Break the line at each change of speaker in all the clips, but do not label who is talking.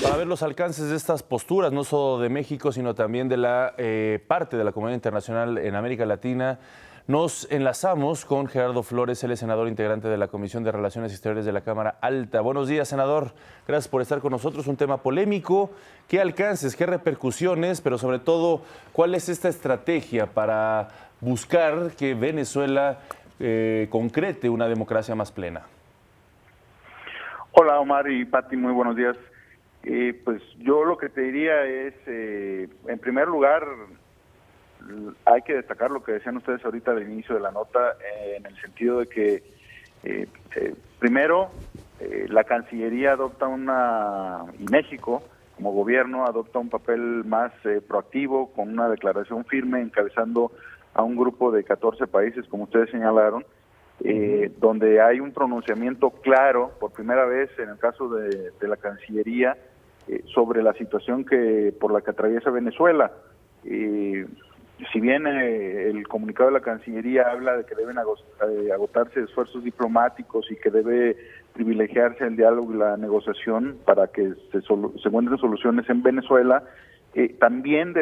para ver los alcances de estas posturas, no solo de México, sino también de la parte de la comunidad internacional en América Latina. Nos enlazamos con Gerardo Flores, él es senador integrante de la Comisión de Relaciones Exteriores de la Cámara Alta. Buenos días, senador. Gracias por estar con nosotros. Un tema polémico. ¿Qué alcances, qué repercusiones, pero sobre todo, cuál es esta estrategia para buscar que Venezuela concrete una democracia más plena?
Hola Omar y Pati, muy buenos días. Pues yo lo que te diría es, en primer lugar, hay que destacar lo que decían ustedes ahorita al inicio de la nota, en el sentido de que, primero, la Cancillería adopta y México, como gobierno, adopta un papel más proactivo, con una declaración firme, encabezando a un grupo de 14 países, como ustedes señalaron, donde hay un pronunciamiento claro, por primera vez en el caso de la Cancillería, sobre la situación por la que atraviesa Venezuela. Si bien el comunicado de la Cancillería habla de que deben agotarse esfuerzos diplomáticos y que debe privilegiarse el diálogo y la negociación para que se encuentren soluciones en Venezuela, también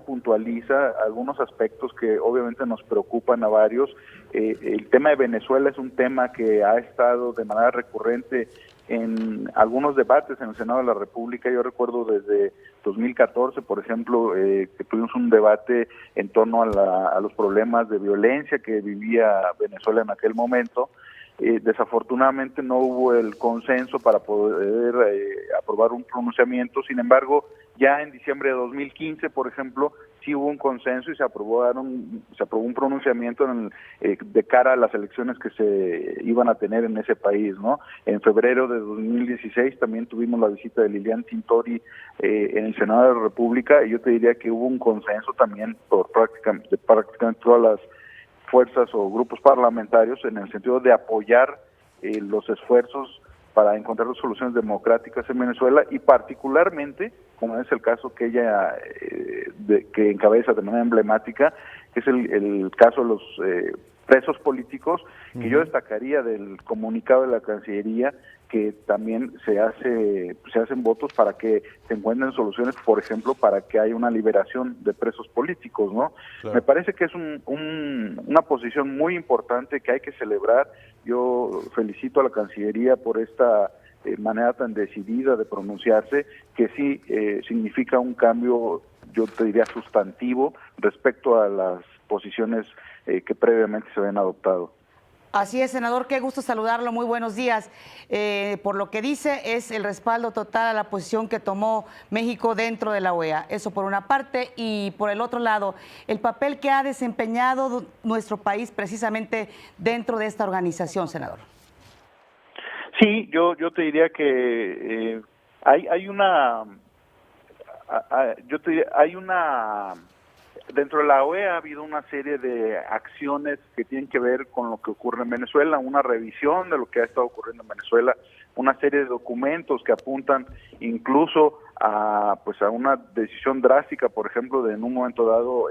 puntualiza algunos aspectos que obviamente nos preocupan a varios. El tema de Venezuela es un tema que ha estado de manera recurrente en algunos debates en el Senado de la República. Yo recuerdo desde 2014, por ejemplo, que tuvimos un debate en torno a los problemas de violencia que vivía Venezuela en aquel momento. Desafortunadamente no hubo el consenso para poder aprobar un pronunciamiento. Sin embargo, ya en diciembre de 2015, por ejemplo, sí hubo un consenso y se aprobó un pronunciamiento de cara a las elecciones que se iban a tener en ese país, ¿no? En febrero de 2016 también tuvimos la visita de Lilian Tintori en el Senado de la República, y yo te diría que hubo un consenso también por prácticamente todas las fuerzas o grupos parlamentarios en el sentido de apoyar los esfuerzos para encontrar soluciones democráticas en Venezuela, y particularmente, como es el caso que ella que encabeza de manera emblemática, que es el caso de los presos políticos, que yo destacaría del comunicado de la Cancillería, que también se hacen votos para que se encuentren soluciones, por ejemplo, para que haya una liberación de presos políticos, ¿no? Claro. Me parece que es una posición muy importante que hay que celebrar. Yo felicito a la Cancillería por esta manera tan decidida de pronunciarse, que sí significa un cambio, yo te diría, sustantivo respecto a las posiciones que previamente se habían adoptado.
Así es, senador, qué gusto saludarlo, muy buenos días. Por lo que dice, es el respaldo total a la posición que tomó México dentro de la OEA. Eso por una parte, y por el otro lado, el papel que ha desempeñado nuestro país precisamente dentro de esta organización, senador.
Sí, yo te diría que hay una dentro de la OEA ha habido una serie de acciones que tienen que ver con lo que ocurre en Venezuela, una revisión de lo que ha estado ocurriendo en Venezuela, una serie de documentos que apuntan incluso a una decisión drástica, por ejemplo, de en un momento dado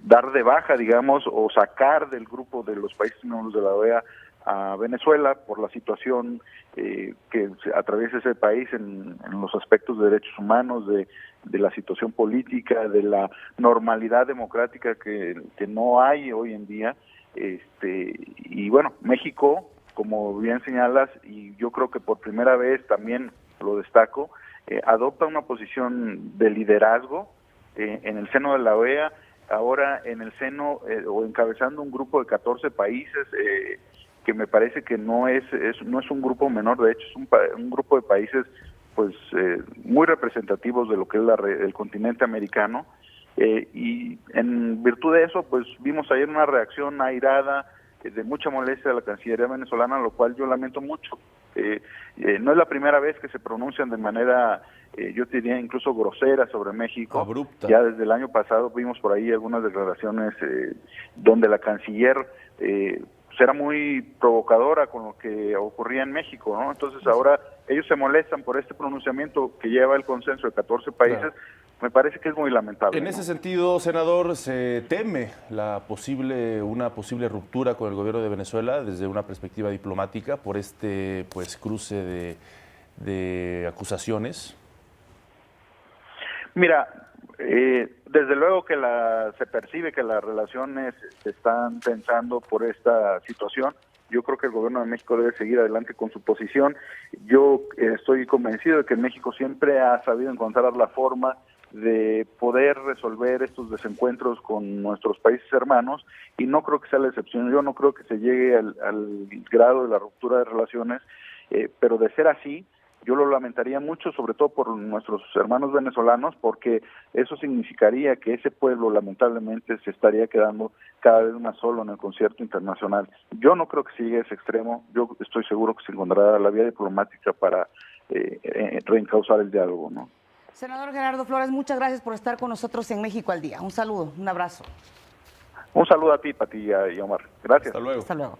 dar de baja, digamos, o sacar del grupo de los países miembros de la OEA a Venezuela por la situación que atraviesa ese país en los aspectos de derechos humanos, de la situación política, de la normalidad democrática que no hay hoy en día. Y bueno, México, como bien señalas, y yo creo que por primera vez también lo destaco, adopta una posición de liderazgo en el seno de la OEA, ahora en el seno o encabezando un grupo de 14 países, que me parece que no es un grupo menor, de hecho es un grupo de países muy representativos de lo que es el continente americano, y en virtud de eso vimos ayer una reacción airada, de mucha molestia de la Cancillería venezolana, lo cual yo lamento mucho. No es la primera vez que se pronuncian de manera, yo diría, incluso grosera sobre México.
Abrupta.
Ya desde el año pasado vimos por ahí algunas declaraciones donde la canciller era muy provocadora con lo que ocurría en México, ¿no? Entonces ahora ellos se molestan por este pronunciamiento que lleva el consenso de 14 países. Claro. Me parece que es muy lamentable.
En ese sentido, senador, se teme una posible ruptura con el gobierno de Venezuela desde una perspectiva diplomática por este cruce de acusaciones?
Mira, desde luego que se percibe que las relaciones se están tensando por esta situación. Yo creo que el gobierno de México debe seguir adelante con su posición. Yo estoy convencido de que México siempre ha sabido encontrar la forma de poder resolver estos desencuentros con nuestros países hermanos, y no creo que sea la excepción. Yo no creo que se llegue al grado de la ruptura de relaciones, pero de ser así, yo lo lamentaría mucho, sobre todo por nuestros hermanos venezolanos, porque eso significaría que ese pueblo lamentablemente se estaría quedando cada vez más solo en el concierto internacional. Yo no creo que se llegue a ese extremo. Yo estoy seguro que se encontrará la vía diplomática para reencauzar el diálogo, ¿no?
Senador Gerardo Flores, muchas gracias por estar con nosotros en México al Día. Un saludo, un abrazo.
Un saludo a ti, Pati y Omar. Gracias.
Hasta luego.
Hasta luego.